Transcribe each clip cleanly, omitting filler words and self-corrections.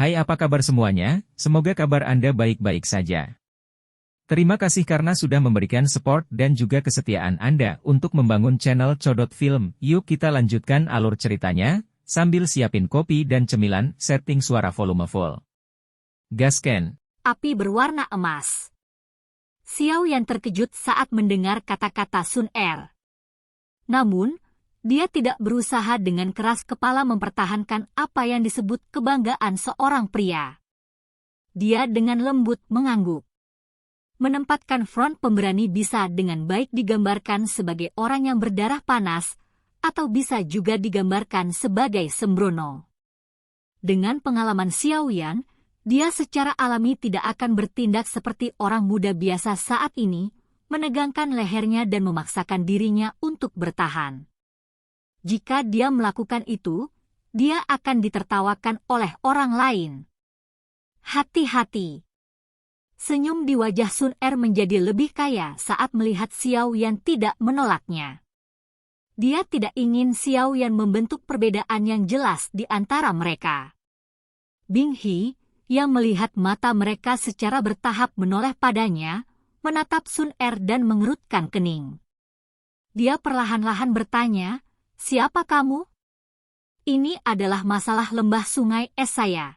Hai, apa kabar semuanya? Semoga kabar Anda baik-baik saja. Terima kasih karena sudah memberikan support dan juga kesetiaan Anda untuk membangun channel Codot Film. Yuk kita lanjutkan alur ceritanya, sambil siapin kopi dan cemilan, setting suara volume full. Gasken. Api berwarna emas. Xiao Yan terkejut saat mendengar kata-kata Sun Er. Namun, dia tidak berusaha dengan keras kepala mempertahankan apa yang disebut kebanggaan seorang pria. Dia dengan lembut mengangguk. Menempatkan front pemberani bisa dengan baik digambarkan sebagai orang yang berdarah panas, atau bisa juga digambarkan sebagai sembrono. Dengan pengalaman Xiao Yan, dia secara alami tidak akan bertindak seperti orang muda biasa saat ini, menegangkan lehernya dan memaksakan dirinya untuk bertahan. Jika dia melakukan itu, dia akan ditertawakan oleh orang lain. Hati-hati. Senyum di wajah Sun Er menjadi lebih kaya saat melihat Xiao Yan tidak menolaknya. Dia tidak ingin Xiao Yan membentuk perbedaan yang jelas di antara mereka. Bing He, yang melihat mata mereka secara bertahap menoleh padanya, menatap Sun Er dan mengerutkan kening. Dia perlahan-lahan bertanya, "Siapa kamu?" "Ini adalah masalah lembah sungai es saya."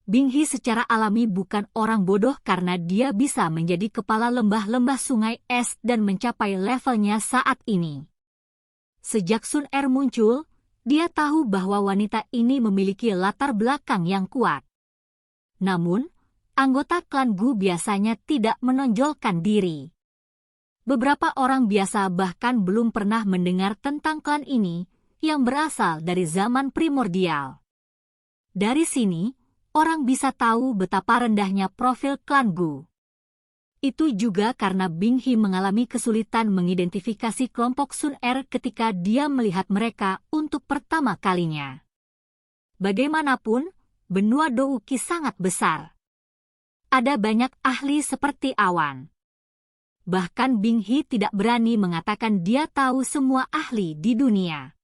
Bing He secara alami bukan orang bodoh karena dia bisa menjadi kepala lembah-lembah sungai es dan mencapai levelnya saat ini. Sejak Sun Er muncul, dia tahu bahwa wanita ini memiliki latar belakang yang kuat. Namun, anggota klan Gu biasanya tidak menonjolkan diri. Beberapa orang biasa bahkan belum pernah mendengar tentang klan ini, yang berasal dari zaman primordial. Dari sini, orang bisa tahu betapa rendahnya profil klan Gu. Itu juga karena Bing He mengalami kesulitan mengidentifikasi kelompok Sun Er ketika dia melihat mereka untuk pertama kalinya. Bagaimanapun, benua Douki sangat besar. Ada banyak ahli seperti awan. Bahkan Bing He tidak berani mengatakan dia tahu semua ahli di dunia.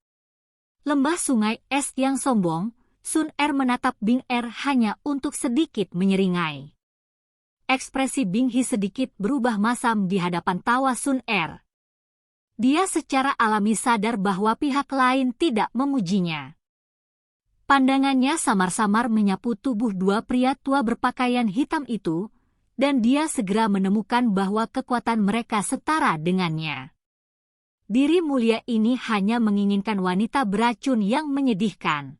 Lembah sungai es yang sombong, Sun Er menatap Bing Er hanya untuk sedikit menyeringai. Ekspresi Bing He sedikit berubah masam di hadapan tawa Sun Er. Dia secara alami sadar bahwa pihak lain tidak memujinya. Pandangannya samar-samar menyapu tubuh dua pria tua berpakaian hitam itu, dan dia segera menemukan bahwa kekuatan mereka setara dengannya. Diri mulia ini hanya menginginkan wanita beracun yang menyedihkan.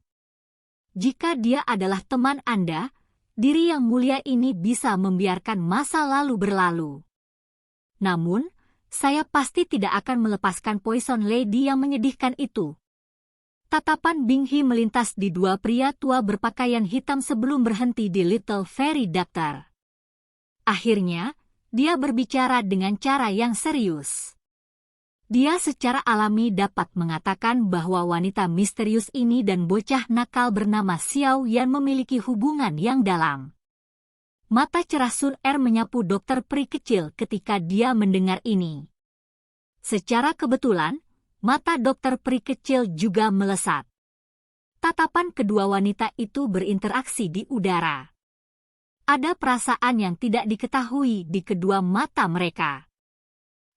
Jika dia adalah teman Anda, diri yang mulia ini bisa membiarkan masa lalu berlalu. Namun, saya pasti tidak akan melepaskan Poison Lady yang menyedihkan itu. Tatapan Bing He melintas di dua pria tua berpakaian hitam sebelum berhenti di Little Fairy Doctor. Akhirnya, dia berbicara dengan cara yang serius. Dia secara alami dapat mengatakan bahwa wanita misterius ini dan bocah nakal bernama Xiao Yan memiliki hubungan yang dalam. Mata cerah Sun Er menyapu dokter peri kecil ketika dia mendengar ini. Secara kebetulan, mata dokter peri kecil juga melesat. Tatapan kedua wanita itu berinteraksi di udara. Ada perasaan yang tidak diketahui di kedua mata mereka.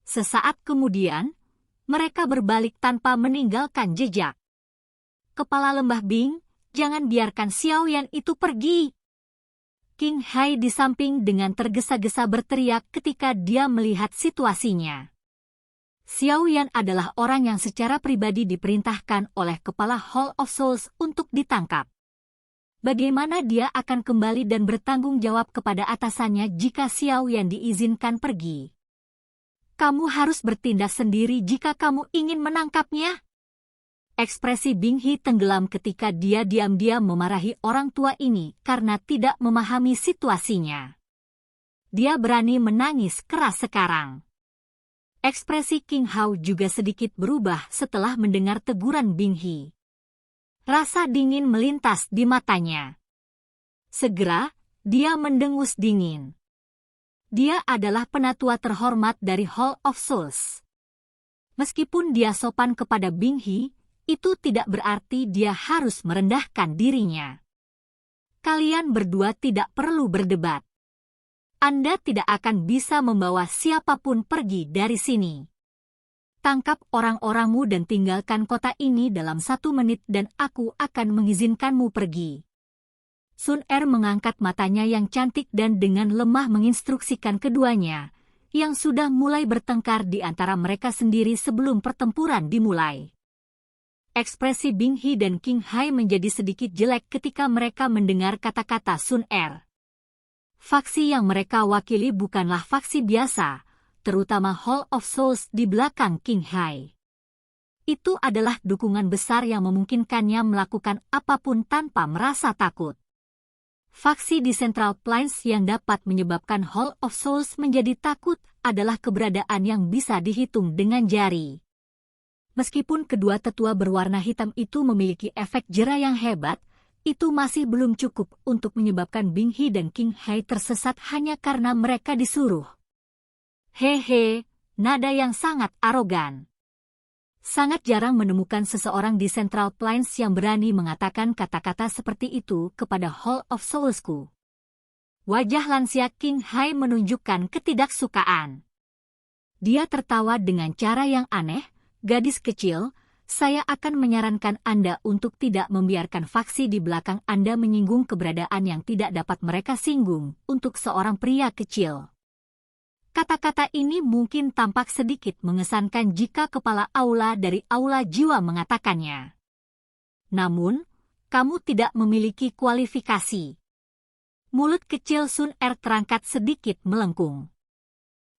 Sesaat kemudian, mereka berbalik tanpa meninggalkan jejak. "Kepala Lembah Bing, jangan biarkan Xiao Yan itu pergi!" King Hai di samping dengan tergesa-gesa berteriak ketika dia melihat situasinya. Xiao Yan adalah orang yang secara pribadi diperintahkan oleh Kepala Hall of Souls untuk ditangkap. Bagaimana dia akan kembali dan bertanggung jawab kepada atasannya jika Xiao Yan diizinkan pergi? "Kamu harus bertindak sendiri jika kamu ingin menangkapnya." Ekspresi Bing He tenggelam ketika dia diam-diam memarahi orang tua ini karena tidak memahami situasinya. Dia berani menangis keras sekarang. Ekspresi King Hao juga sedikit berubah setelah mendengar teguran Bing He. Rasa dingin melintas di matanya. Segera, dia mendengus dingin. Dia adalah penatua terhormat dari Hall of Souls. Meskipun dia sopan kepada Bing He, itu tidak berarti dia harus merendahkan dirinya. kalian berdua tidak perlu berdebat. Anda tidak akan bisa membawa siapapun pergi dari sini. Tangkap orang-orangmu dan tinggalkan kota ini dalam 1 menit dan aku akan mengizinkanmu pergi. Sun Er mengangkat matanya yang cantik dan dengan lemah menginstruksikan keduanya, yang sudah mulai bertengkar di antara mereka sendiri sebelum pertempuran dimulai. Ekspresi Bing He dan King Hai menjadi sedikit jelek ketika mereka mendengar kata-kata Sun Er. Faksi yang mereka wakili bukanlah faksi biasa, terutama Hall of Souls di belakang King Hai. Itu adalah dukungan besar yang memungkinkannya melakukan apapun tanpa merasa takut. Faksi di Central Plains yang dapat menyebabkan Hall of Souls menjadi takut adalah keberadaan yang bisa dihitung dengan jari. Meskipun kedua tetua berwarna hitam itu memiliki efek jera yang hebat, itu masih belum cukup untuk menyebabkan Bing He dan King Hai tersesat hanya karena mereka disuruh. Hehe, nada yang sangat arogan. Sangat jarang menemukan seseorang di Central Plains yang berani mengatakan kata-kata seperti itu kepada Hall of Soulsku. Wajah lansia King Hai menunjukkan ketidaksukaan. Dia tertawa dengan cara yang aneh. Gadis kecil, saya akan menyarankan Anda untuk tidak membiarkan faksi di belakang Anda menyinggung keberadaan yang tidak dapat mereka singgung untuk seorang pria kecil. Kata-kata ini mungkin tampak sedikit mengesankan jika kepala aula dari aula jiwa mengatakannya. Namun, kamu tidak memiliki kualifikasi. Mulut kecil Sun Er terangkat sedikit melengkung.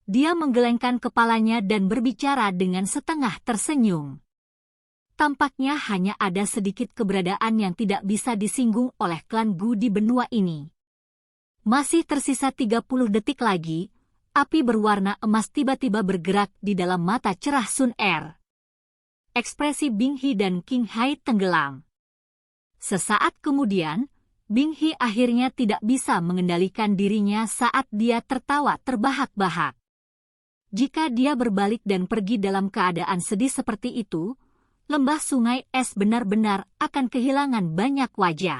Dia menggelengkan kepalanya dan berbicara dengan setengah tersenyum. Tampaknya hanya ada sedikit keberadaan yang tidak bisa disinggung oleh klan Gu di benua ini. Masih tersisa 30 detik lagi, api berwarna emas tiba-tiba bergerak di dalam mata cerah Sun Er. Ekspresi Bing He dan King Hai tenggelam. Sesaat kemudian, Bing He akhirnya tidak bisa mengendalikan dirinya saat dia tertawa terbahak-bahak. Jika dia berbalik dan pergi dalam keadaan sedih seperti itu, lembah sungai es benar-benar akan kehilangan banyak wajah.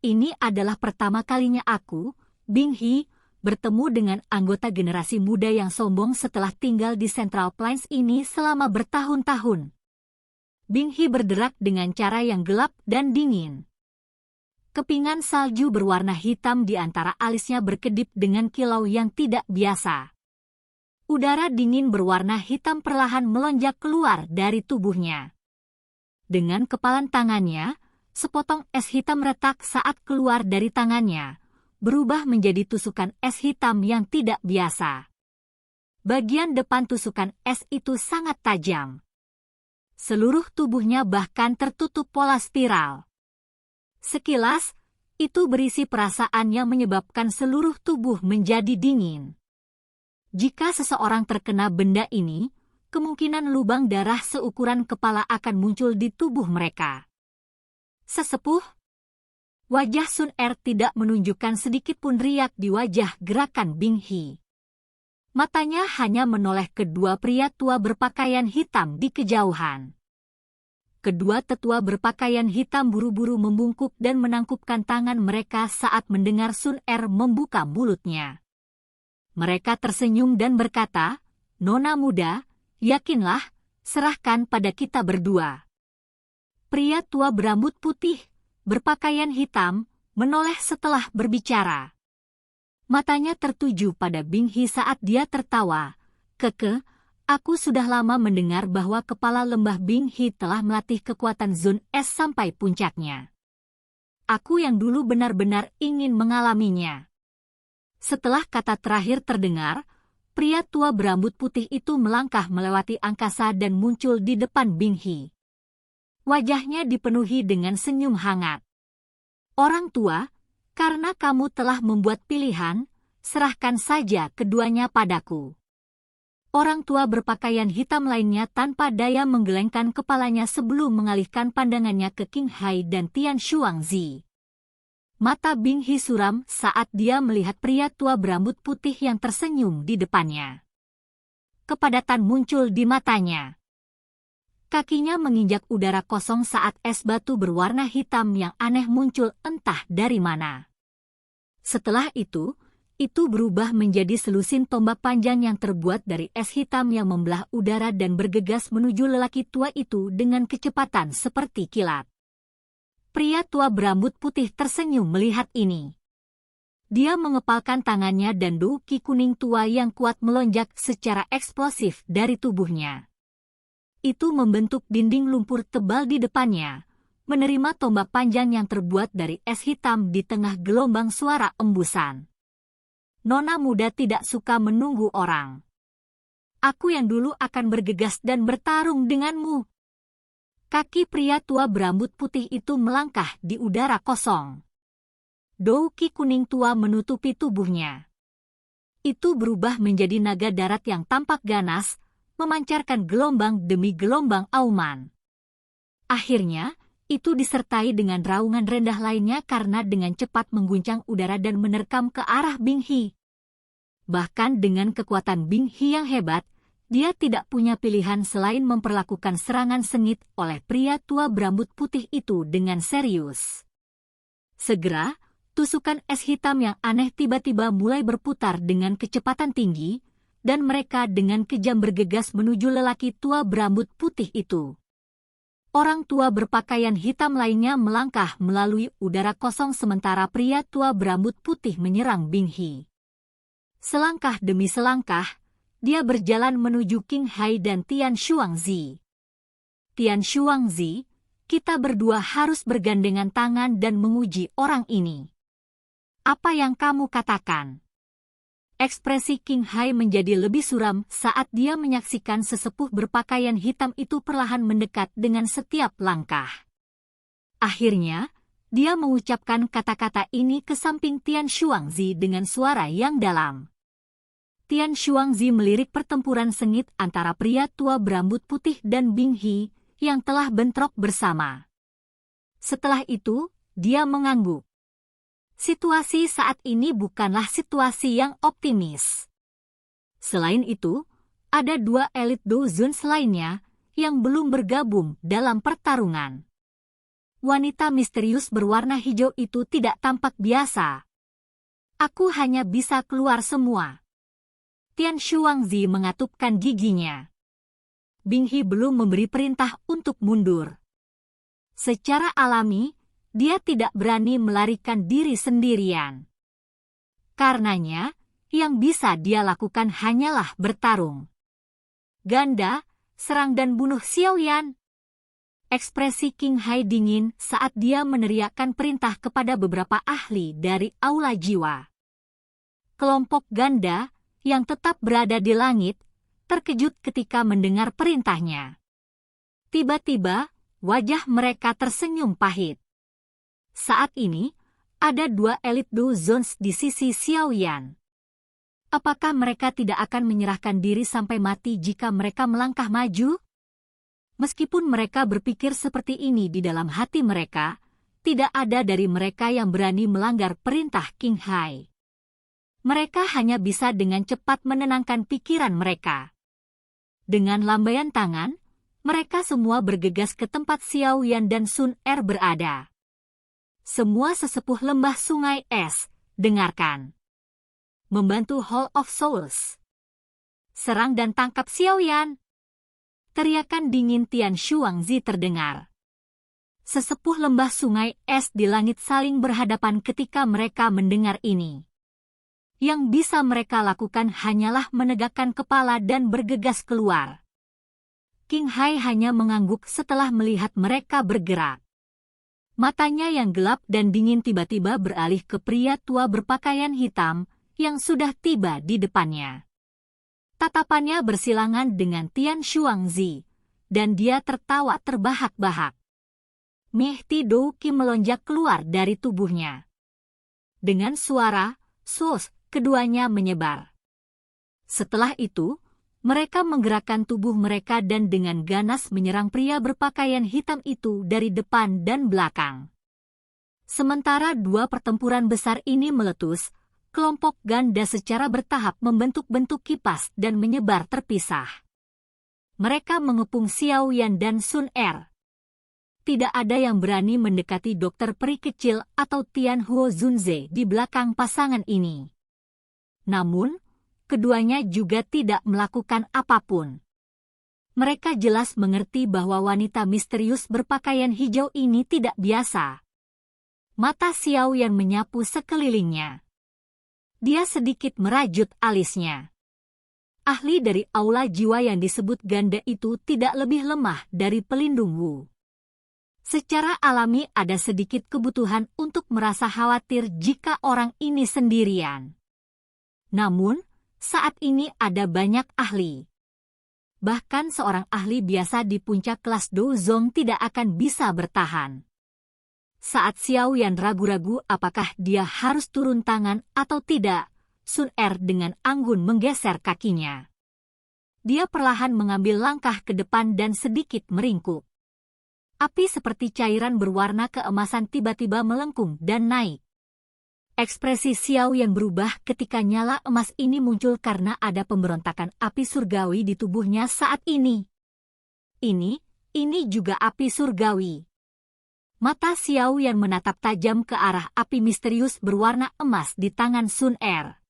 Ini adalah pertama kalinya aku, Bing He, bertemu dengan anggota generasi muda yang sombong setelah tinggal di Central Plains ini selama bertahun-tahun. Bing He berderak dengan cara yang gelap dan dingin. Kepingan salju berwarna hitam di antara alisnya berkedip dengan kilau yang tidak biasa. Udara dingin berwarna hitam perlahan melonjak keluar dari tubuhnya. Dengan kepalan tangannya, sepotong es hitam retak saat keluar dari tangannya, berubah menjadi tusukan es hitam yang tidak biasa. Bagian depan tusukan es itu sangat tajam. Seluruh tubuhnya bahkan tertutup pola spiral. Sekilas, itu berisi perasaan yang menyebabkan seluruh tubuh menjadi dingin. Jika seseorang terkena benda ini, kemungkinan lubang darah seukuran kepala akan muncul di tubuh mereka. Sesepuh, wajah Sun Er tidak menunjukkan sedikit pun riak di wajah gerakan Bing He. Matanya hanya menoleh kedua pria tua berpakaian hitam di kejauhan. Kedua tetua berpakaian hitam buru-buru membungkuk dan menangkupkan tangan mereka saat mendengar Sun Er membuka mulutnya. Mereka tersenyum dan berkata, "Nona muda, yakinlah, serahkan pada kita berdua." Pria tua berambut putih, berpakaian hitam, menoleh setelah berbicara. Matanya tertuju pada Bing He saat dia tertawa. "Keke, aku sudah lama mendengar bahwa kepala lembah Bing He telah melatih kekuatan Zone S sampai puncaknya. Aku yang dulu benar-benar ingin mengalaminya." Setelah kata terakhir terdengar, pria tua berambut putih itu melangkah melewati angkasa dan muncul di depan Bing He. Wajahnya dipenuhi dengan senyum hangat. "Orang tua, karena kamu telah membuat pilihan, serahkan saja keduanya padaku." Orang tua berpakaian hitam lainnya tanpa daya menggelengkan kepalanya sebelum mengalihkan pandangannya ke King Hai dan Tian Xuangzi. Mata Bing He suram saat dia melihat pria tua berambut putih yang tersenyum di depannya. Kepadatan muncul di matanya. Kakinya menginjak udara kosong saat es batu berwarna hitam yang aneh muncul entah dari mana. Setelah itu berubah menjadi selusin tombak panjang yang terbuat dari es hitam yang membelah udara dan bergegas menuju lelaki tua itu dengan kecepatan seperti kilat. Pria tua berambut putih tersenyum melihat ini. Dia mengepalkan tangannya dan douki kuning tua yang kuat melonjak secara eksplosif dari tubuhnya. Itu membentuk dinding lumpur tebal di depannya, menerima tombak panjang yang terbuat dari es hitam di tengah gelombang suara embusan. Nona muda tidak suka menunggu orang. Aku yang dulu akan bergegas dan bertarung denganmu. Kaki pria tua berambut putih itu melangkah di udara kosong. Douki kuning tua menutupi tubuhnya. Itu berubah menjadi naga darat yang tampak ganas, memancarkan gelombang demi gelombang auman. Akhirnya, itu disertai dengan raungan rendah lainnya karena dengan cepat mengguncang udara dan menerkam ke arah Bing He. Bahkan dengan kekuatan Bing He yang hebat, dia tidak punya pilihan selain memperlakukan serangan sengit oleh pria tua berambut putih itu dengan serius. Segera, tusukan es hitam yang aneh tiba-tiba mulai berputar dengan kecepatan tinggi, dan mereka dengan kejam bergegas menuju lelaki tua berambut putih itu. Orang tua berpakaian hitam lainnya melangkah melalui udara kosong sementara pria tua berambut putih menyerang Bing He. Selangkah demi selangkah, dia berjalan menuju Qing Hai dan Tian Xuangzi. Tian Xuangzi, kita berdua harus bergandengan tangan dan menguji orang ini. Apa yang kamu katakan? Ekspresi Qing Hai menjadi lebih suram saat dia menyaksikan sesepuh berpakaian hitam itu perlahan mendekat dengan setiap langkah. Akhirnya, dia mengucapkan kata-kata ini ke samping Tian Xuangzi dengan suara yang dalam. Tian Xuangzi melirik pertempuran sengit antara pria tua berambut putih dan Bing He yang telah bentrok bersama. Setelah itu, dia mengangguk. Situasi saat ini bukanlah situasi yang optimis. Selain itu, ada dua elit Douzhuns lainnya yang belum bergabung dalam pertarungan. Wanita misterius berwarna hijau itu tidak tampak biasa. Aku hanya bisa keluar semua. Tian Xuangzi mengatupkan giginya. Bing He belum memberi perintah untuk mundur. Secara alami, dia tidak berani melarikan diri sendirian. Karenanya, yang bisa dia lakukan hanyalah bertarung. Ganda, serang dan bunuh Xiao Yan. Ekspresi Qing Hai dingin saat dia meneriakkan perintah kepada beberapa ahli dari Aula Jiwa. Kelompok ganda, yang tetap berada di langit, terkejut ketika mendengar perintahnya. Tiba-tiba, wajah mereka tersenyum pahit. Saat ini, ada dua elit Douzhuns di sisi Xiao Yan. Apakah mereka tidak akan menyerahkan diri sampai mati jika mereka melangkah maju? Meskipun mereka berpikir seperti ini di dalam hati mereka, tidak ada dari mereka yang berani melanggar perintah Qing Hai. Mereka hanya bisa dengan cepat menenangkan pikiran mereka. Dengan lambaian tangan, mereka semua bergegas ke tempat Xiao Yan dan Sun Er berada. Semua sesepuh lembah sungai es, dengarkan. Membantu Hall of Souls. Serang dan tangkap Xiao Yan. Teriakan dingin Tian Xuangzi terdengar. Sesepuh lembah sungai es di langit saling berhadapan ketika mereka mendengar ini. Yang bisa mereka lakukan hanyalah menegakkan kepala dan bergegas keluar. Qing Hai hanya mengangguk setelah melihat mereka bergerak. Matanya yang gelap dan dingin tiba-tiba beralih ke pria tua berpakaian hitam yang sudah tiba di depannya. Tatapannya bersilangan dengan Tian Xuangzi, dan dia tertawa terbahak-bahak. Mehti Douki melonjak keluar dari tubuhnya. Dengan suara, sos, keduanya menyebar. Setelah itu, mereka menggerakkan tubuh mereka dan dengan ganas menyerang pria berpakaian hitam itu dari depan dan belakang. Sementara dua pertempuran besar ini meletus, kelompok ganda secara bertahap membentuk bentuk kipas dan menyebar terpisah. Mereka mengepung Xiao Yan dan Sun Er. Tidak ada yang berani mendekati dokter peri kecil atau Tian Huo Zunze di belakang pasangan ini. Namun, keduanya juga tidak melakukan apapun. Mereka jelas mengerti bahwa wanita misterius berpakaian hijau ini tidak biasa. Mata Xiao Yan menyapu sekelilingnya. Dia sedikit merajut alisnya. Ahli dari aula jiwa yang disebut ganda itu tidak lebih lemah dari pelindung Wu. Secara alami ada sedikit kebutuhan untuk merasa khawatir jika orang ini sendirian. Namun, saat ini ada banyak ahli. Bahkan seorang ahli biasa di puncak kelas Douzong tidak akan bisa bertahan. Saat Xiao Yan ragu-ragu apakah dia harus turun tangan atau tidak, Sun Er dengan anggun menggeser kakinya. Dia perlahan mengambil langkah ke depan dan sedikit meringkuk. Api seperti cairan berwarna keemasan tiba-tiba melengkung dan naik. Ekspresi Xiao Yan berubah ketika nyala emas ini muncul karena ada pemberontakan api surgawi di tubuhnya saat ini. Ini juga api surgawi. Mata Xiao Yan menatap tajam ke arah api misterius berwarna emas di tangan Sun Er.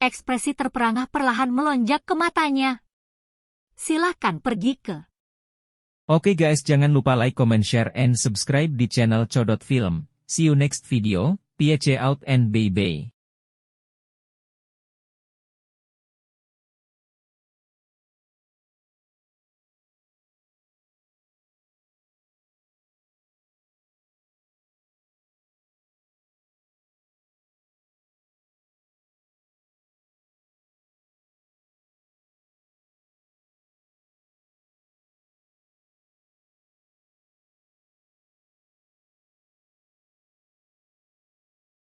Ekspresi terperangah perlahan melonjak ke matanya. Silahkan pergi ke. Oke guys, jangan lupa like, comment, share, and subscribe di channel Codot Film. See you next video. Peace out and bye-bye.